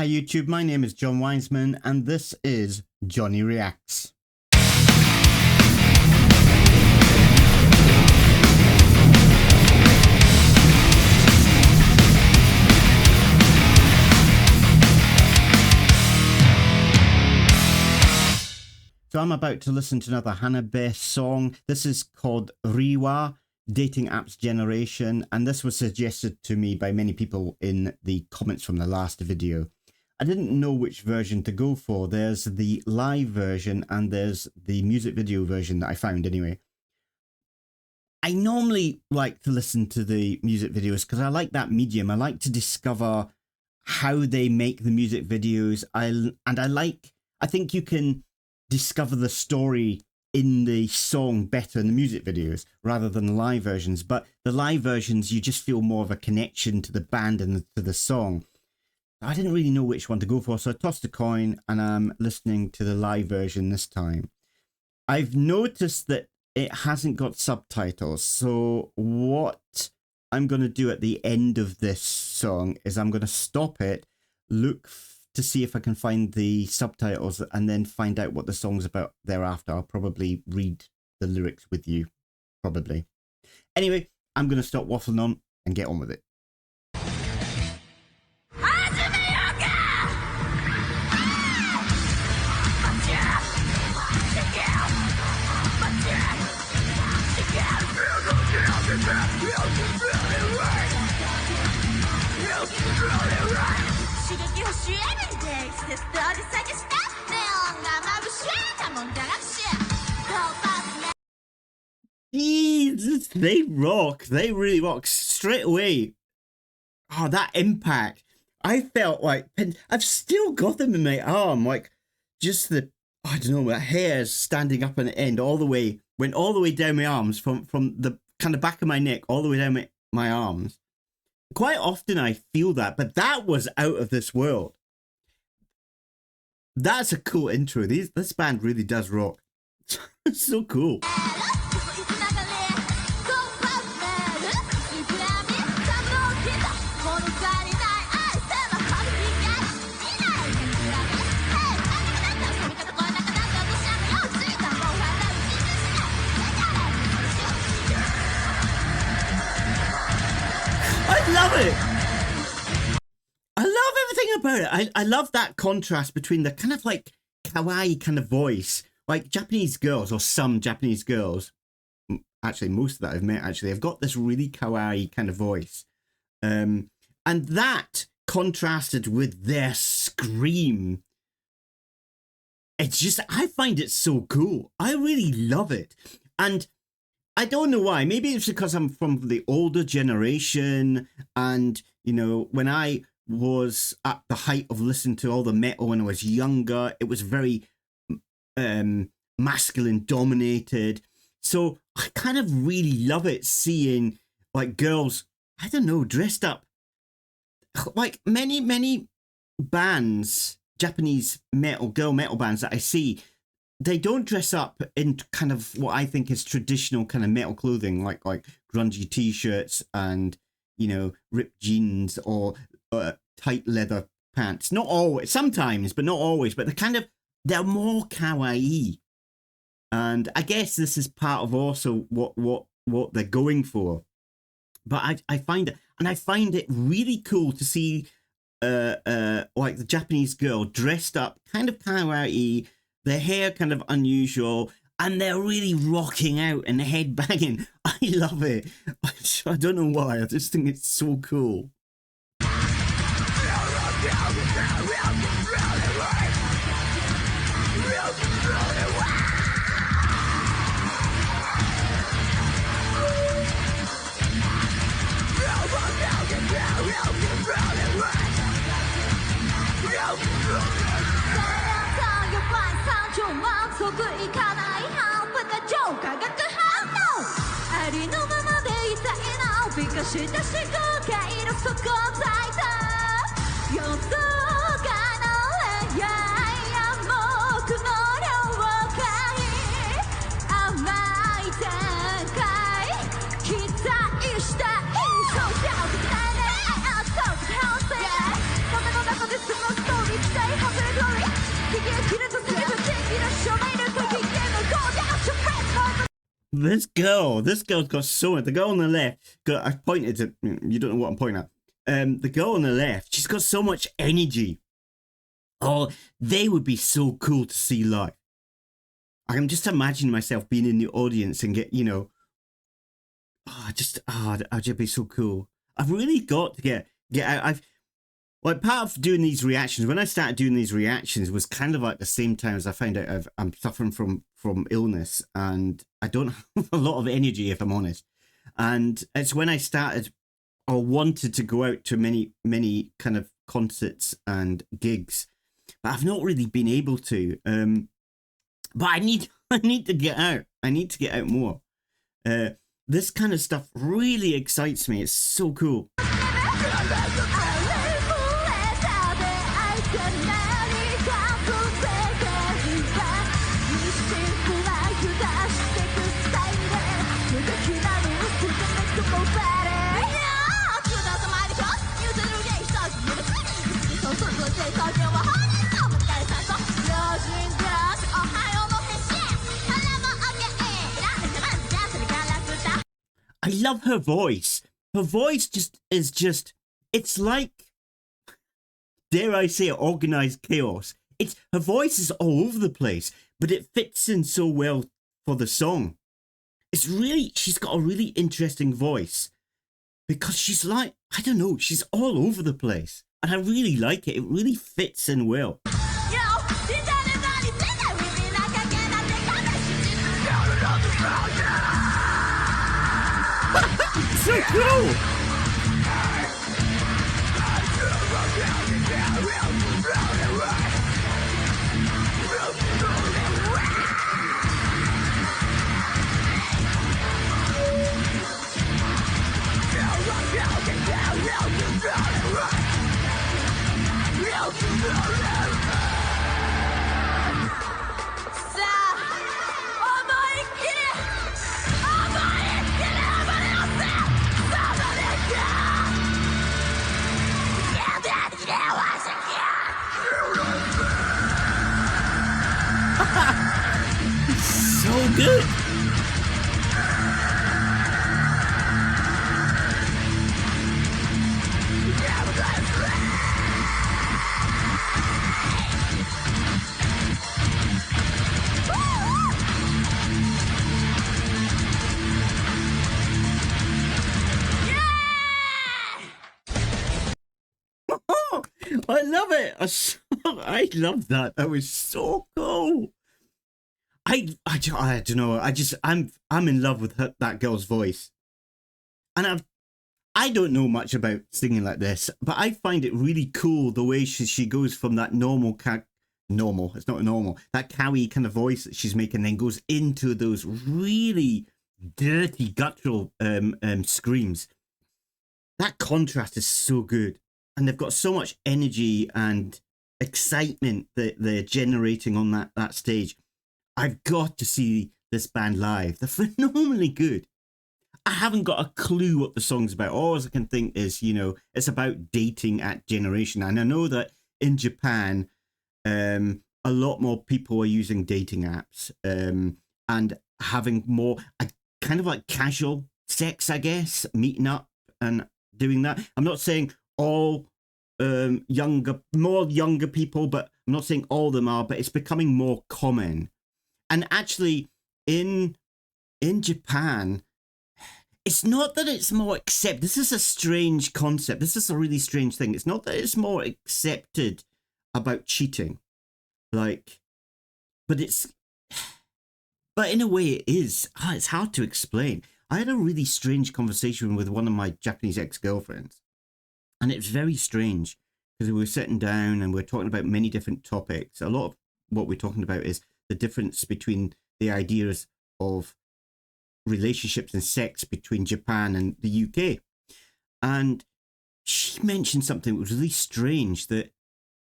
Hi YouTube, my name is John Wiseman and this is Johnny Reacts. So I'm about to listen to another Hanabie song. This is called Reiwa, Dating Apps Generation, and this was suggested to me by many people in the comments from the last video. I didn't know which version to go for. There's the live version and there's the music video version that I found anyway. I normally like to listen to the music videos because I like that medium. I like to discover how they make the music videos. I think you can discover the story in the song better in the music videos rather than the live versions. But the live versions, you just feel more of a connection to the band and to the song. I didn't really know which one to go for, so I tossed a coin and I'm listening to the live version this time. I've noticed that it hasn't got subtitles, so what I'm going to do at the end of this song is I'm going to stop it, look to see if I can find the subtitles and then find out what the song's about thereafter. I'll probably read the lyrics with you, probably. Anyway, I'm going to stop waffling on and get on with it. Jesus, they rock. They really rock straight away. Oh, that impact. I felt like I've still got them in my arm. Like just the, I don't know, my hair's standing up on the end all the way, went all the way down my arms from the kind of back of my neck all the way down my arms. Quite often I feel that, but that was out of this world. That's a cool intro. This band really does rock. It's so cool. I love it. I love everything about it. I love that contrast between the kind of like kawaii kind of voice, like Japanese girls, or some Japanese girls, actually most that I've met actually have got this really kawaii kind of voice, and that contrasted with their scream. It's just, I find it so cool. I really love it. And I don't know why. Maybe it's because I'm from the older generation, and you know, when I was at the height of listening to all the metal when I was younger, it was very masculine dominated. So I kind of really love it seeing like girls, I don't know, dressed up like many bands, Japanese girl metal bands that I see. They don't dress up in kind of what I think is traditional kind of metal clothing, like grungy t-shirts and, you know, ripped jeans or tight leather pants. Not always, sometimes, but not always. But they're more kawaii, and I guess this is part of also what they're going for. But I find it really cool to see like the Japanese girl dressed up kind of kawaii. Their hair kind of unusual, and they're really rocking out and head banging. I love it. I don't know why. I just think it's so cool. This girl's got so much. The girl on the left, I pointed to, you don't know what I'm pointing at. The girl on the left, she's got so much energy. Oh, they would be so cool to see live. I'm just imagining myself being in the audience and get, that'd just be so cool. I've really got to get out. Part of doing these reactions, when I started doing these reactions, was kind of like the same time as I found out I'm suffering from illness, and I don't have a lot of energy, if I'm honest. And it's when I started or wanted to go out to many kind of concerts and gigs, but I've not really been able to. But I need to get out. I need to get out more. This kind of stuff really excites me. It's so cool. I love her voice. Her voice it's like, dare I say, organized chaos. Her voice is all over the place, but it fits in so well for the song. She's got a really interesting voice because she's like, I don't know, she's all over the place. And I really like it. It really fits in well. So cool! So good. I love it. I love that. That was so cool. I don't know. I'm in love with that girl's voice, and I don't know much about singing like this, but I find it really cool the way she goes from that it's not normal, that cowy kind of voice that she's making, then goes into those really dirty guttural screams. That contrast is so good, and they've got so much energy and excitement that they're generating on that stage. I've got to see this band live. They're phenomenally good. I haven't got a clue what the song's about. All I can think is, it's about dating at generation. And I know that in Japan, a lot more people are using dating apps and having more kind of like casual sex, I guess, meeting up and doing that. I'm not saying all younger people, but I'm not saying all of them are, but it's becoming more common. And actually, in Japan, it's not that it's more accepted. This is a strange concept. This is a really strange thing. It's not that it's more accepted about cheating, but in a way it is. It's hard to explain. I had a really strange conversation with one of my Japanese ex-girlfriends, and it was very strange because we were sitting down and we were talking about many different topics. A lot of what we're talking about is the difference between the ideas of relationships and sex between Japan and the UK. And she mentioned something that was really strange, that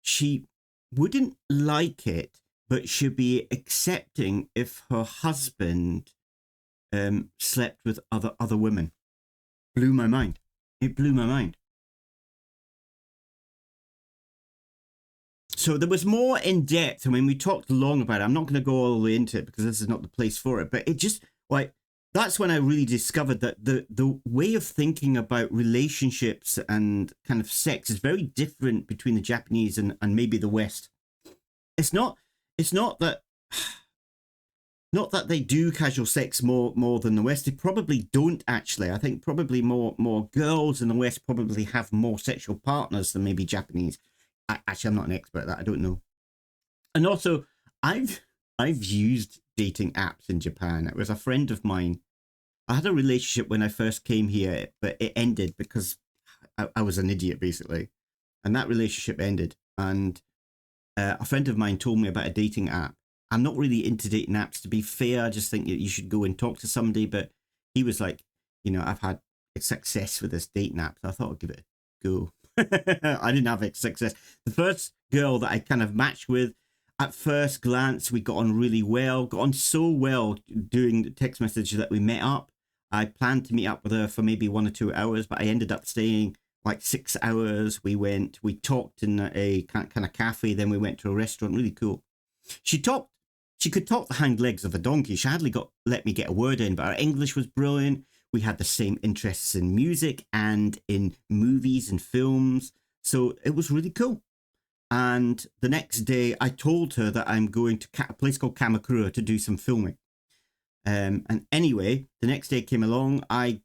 she wouldn't like it, but she'd be accepting if her husband slept with other women. Blew my mind. It blew my mind. So there was more in depth. I mean, we talked long about it. I'm not going to go all the way into it because this is not the place for it. But it just, that's when I really discovered that the way of thinking about relationships and kind of sex is very different between the Japanese and maybe the West. It's not that not that they do casual sex more than the West. They probably don't, actually. I think probably more girls in the West probably have more sexual partners than maybe Japanese. Actually, I'm not an expert at that. I don't know. And also, I've used dating apps in Japan. It was a friend of mine. I had a relationship when I first came here, but it ended because I was an idiot, basically. And that relationship ended. And a friend of mine told me about a dating app. I'm not really into dating apps, to be fair. I just think that you should go and talk to somebody. But he was like, you know, I've had success with this dating app, so I thought I'd give it a go. I didn't have success. The first girl that I kind of matched with, at first glance, we got on really well. Got on so well doing the text message that we met up. I planned to meet up with her for maybe 1 or 2 hours, but I ended up staying like 6 hours. We talked in a kind of cafe, then we went to a restaurant. Really cool. She could talk the hind legs of a donkey. She hardly let me get a word in, but her English was brilliant. We had the same interests in music and in movies and films. So it was really cool. And the next day I told her that I'm going to a place called Kamakura to do some filming. And anyway, the next day came along. I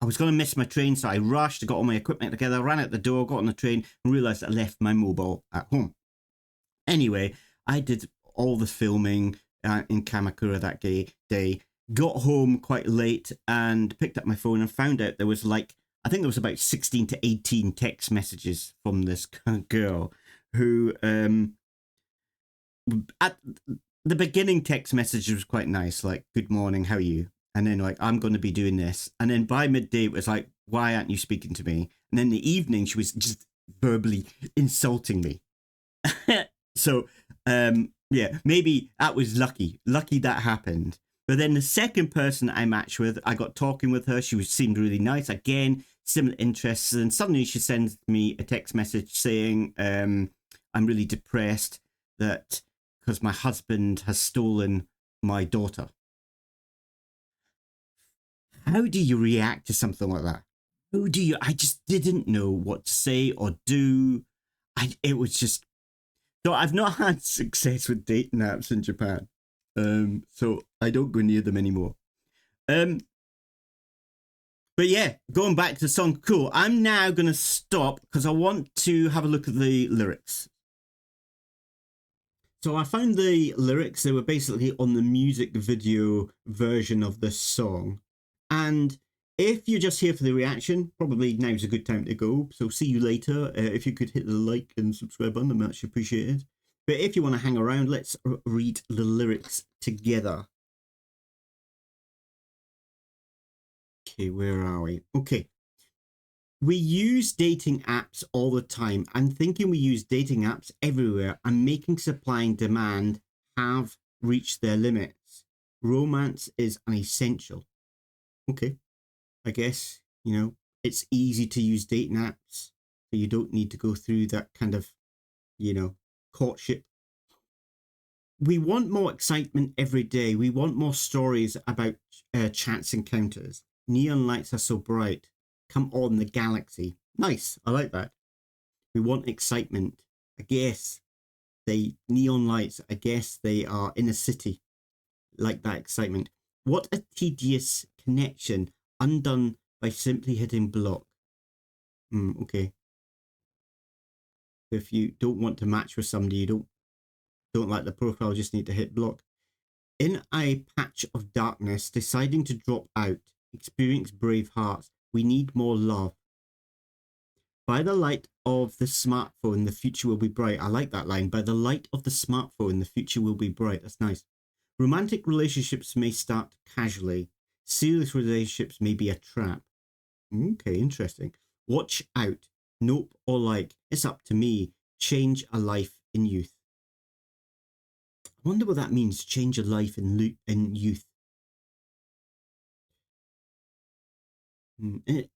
was going to miss my train, so I rushed, got all my equipment together, ran out the door, got on the train, and realised I left my mobile at home. Anyway, I did all the filming in Kamakura that day, got home quite late and picked up my phone and found out there was I think there was about 16 to 18 text messages from this girl who, at the beginning text message was quite nice, like, good morning, how are you? And then like, I'm going to be doing this. And then by midday, it was like, why aren't you speaking to me? And then in the evening, she was just verbally insulting me. So, yeah, maybe that was lucky that happened. But then the second person I matched with, I got talking with her. She seemed really nice. Again, similar interests. And suddenly she sends me a text message saying, I'm really depressed because my husband has stolen my daughter. How do you react to something like that? I just didn't know what to say or do. It was just, so I've not had success with dating apps in Japan. So I don't go near them anymore. But yeah, going back to the song, cool. I'm now going to stop because I want to have a look at the lyrics. So I found the lyrics. They were basically on the music video version of this song. And if you're just here for the reaction, probably now's a good time to go. So see you later. If you could hit the like and subscribe button, I'm much appreciated. But if you want to hang around, let's read the lyrics together. Okay, where are we? Okay. We use dating apps all the time. I'm thinking we use dating apps everywhere and making supply and demand have reached their limits. Romance is an essential. Okay. I guess, you know, it's easy to use dating apps, so you don't need to go through that kind of, you know, courtship. We want more excitement every day. We want more stories about chance encounters. Neon lights are so bright. Come on, the galaxy. Nice. I like that. We want excitement. I guess neon lights, I guess they are in a city. Like that excitement. What a tedious connection undone by simply hitting block. Okay. If you don't want to match with somebody, you don't like the profile, just need to hit block. In a patch of darkness, deciding to drop out, experience brave hearts. We need more love. By the light of the smartphone, the future will be bright. I like that line. By the light of the smartphone, the future will be bright. That's nice. Romantic relationships may start casually. Serious relationships may be a trap. Okay, interesting. Watch out. Nope or like. It's up to me. Change a life in youth. I wonder what that means, change a life in youth.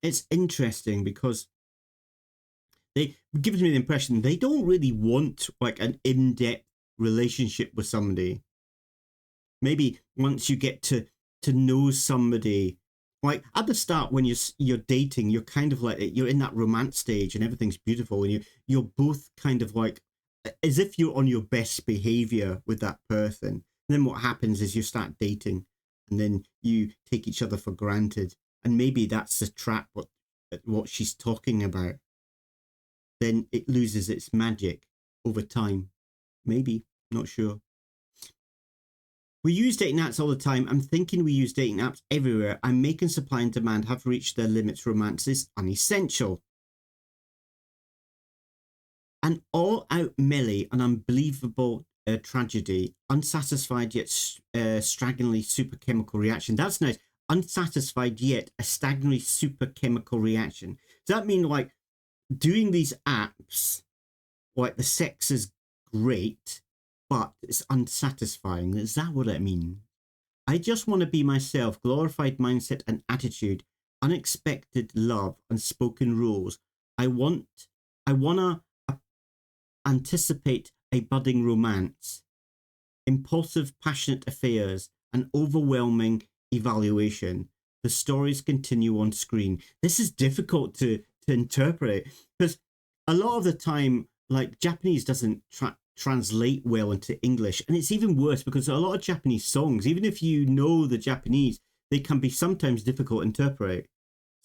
It's interesting because it gives me the impression they don't really want like an in-depth relationship with somebody. Maybe once you get to to know somebody. Like at the start, when you're dating, you're kind of like you're in that romance stage, and everything's beautiful, and you're both kind of like as if you're on your best behavior with that person. And then what happens is you start dating, and then you take each other for granted, and maybe that's the trap. What she's talking about. Then it loses its magic over time. Maybe, not sure. We use dating apps all the time. I'm thinking we use dating apps everywhere. I'm making supply and demand have reached their limits. Romance is unessential. An all-out melee, an unbelievable tragedy, unsatisfied yet staggeringly superchemical reaction. That's nice. Unsatisfied yet a staggeringly superchemical reaction. Does that mean like doing these apps, like the sex is great, but it's unsatisfying? Is that what it means? I just want to be myself, glorified mindset and attitude, unexpected love, unspoken rules. I wanna anticipate a budding romance, impulsive, passionate affairs, an overwhelming evaluation. The stories continue on screen. This is difficult to interpret because a lot of the time, like Japanese doesn't translate well into English, and it's even worse because a lot of Japanese songs, even if you know the Japanese, they can be sometimes difficult to interpret.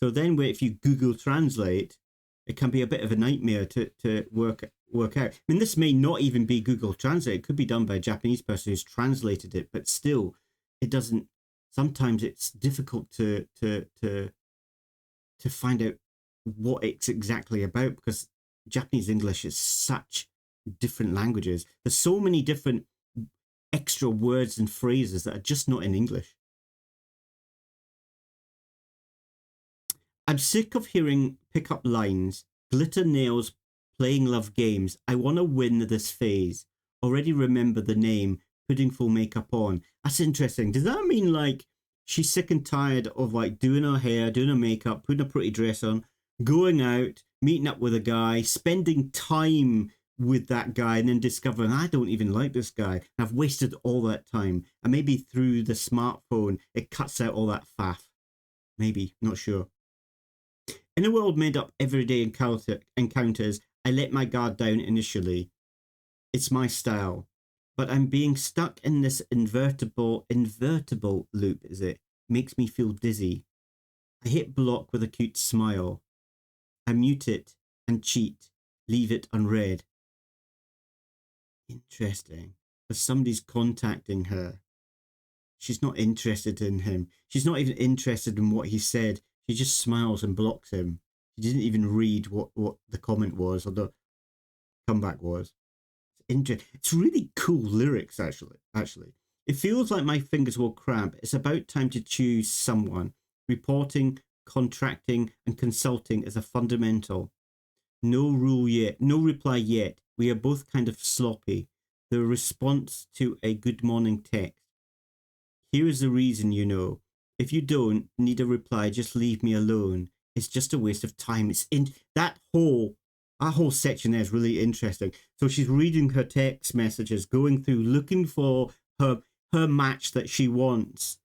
So then, if you Google Translate, it can be a bit of a nightmare to work out. I mean, this may not even be Google Translate. It could be done by a Japanese person who's translated it, but still, it doesn't. Sometimes it's difficult to find out what it's exactly about because Japanese English is such different languages. There's so many different extra words and phrases that are just not in English. I'm sick of hearing pickup lines, glitter nails, playing love games. I want to win this phase. Already remember the name, putting full makeup on. That's interesting. Does that mean like she's sick and tired of like doing her hair, doing her makeup, putting a pretty dress on, going out, meeting up with a guy, spending time with that guy, and then discovering I don't even like this guy. I've wasted all that time. And maybe through the smartphone, it cuts out all that faff. Maybe, not sure. In a world made up everyday encounters, I let my guard down initially. It's my style. But I'm being stuck in this invertible loop, is it? Makes me feel dizzy. I hit block with a cute smile. I mute it and cheat. Leave it unread. Interesting. Because somebody's contacting her. She's not interested in him. She's not even interested in what he said. She just smiles and blocks him. She didn't even read what the comment was or the comeback was. It's really cool lyrics, actually. It feels like my fingers will cramp. It's about time to choose someone. Reporting, contracting, and consulting is a fundamental. No rule yet. No reply yet. We are both kind of sloppy. The response to a good morning text. Here is the reason, you know. If you don't need a reply, just leave me alone. It's just a waste of time. It's in that whole section there is really interesting. So she's reading her text messages, going through, looking for her match that she wants,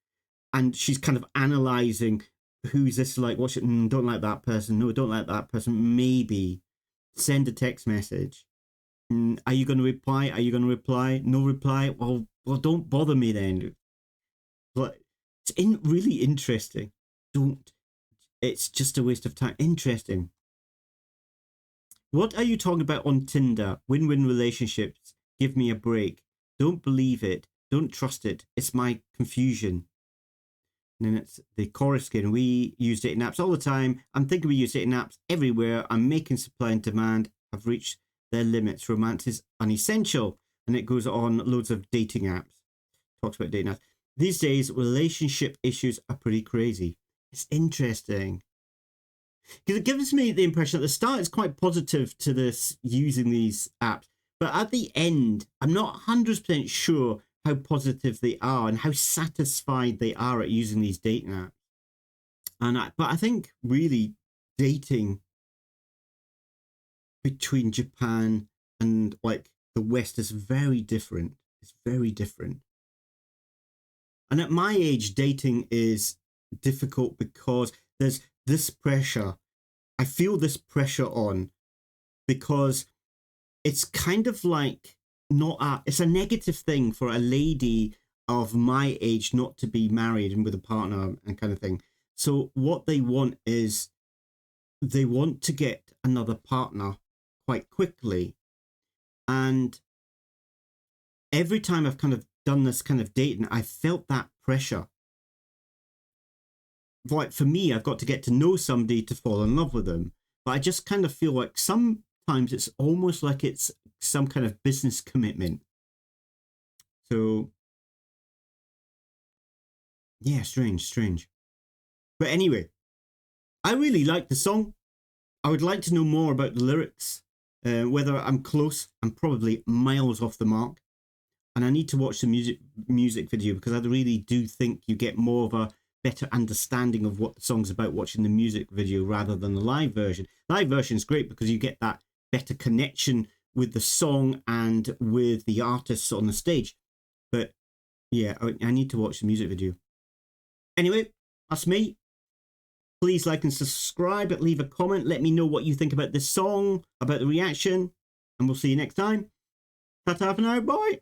and she's kind of analyzing who's this like. What's it? Don't like that person. No, don't like that person. Maybe send a text message. Are you going to reply? Are you going to reply? No reply. Well, don't bother me then. But it's really interesting. It's just a waste of time. Interesting. What are you talking about on Tinder? Win-win relationships. Give me a break. Don't believe it. Don't trust it. It's my confusion. And then it's the chorus again. We use dating apps all the time. I'm thinking we use dating apps everywhere. I'm making supply and demand have reached their limits. Romance is unessential. And it goes on loads of dating apps. Talks about dating apps. These days, relationship issues are pretty crazy. It's interesting. Because it gives me the impression at the start it's quite positive to this using these apps. But at the end, I'm not 100% sure how positive they are and how satisfied they are at using these dating apps. But I think really dating between Japan and like the West is very different. It's very different. And at my age, dating is difficult because there's this pressure. I feel this pressure on because it's kind of like it's a negative thing for a lady of my age not to be married and with a partner and kind of thing. So what they want is they want to get another partner quite quickly. And every time I've kind of done this kind of dating, I felt that pressure. Like for me, I've got to get to know somebody to fall in love with them. But I just kind of feel like sometimes it's almost like it's some kind of business commitment. So yeah, strange. But anyway, I really like the song. I would like to know more about the lyrics. Whether I'm close, I'm probably miles off the mark. And I need to watch the music video because I really do think you get more of a better understanding of what the song's about watching the music video rather than the live version. Live version is great because you get that better connection with the song and with the artists on the stage. But yeah, I need to watch the music video. Anyway, that's me. Please like and subscribe, leave a comment, let me know what you think about this song, about the reaction, and we'll see you next time. Ta-ta for now, bye!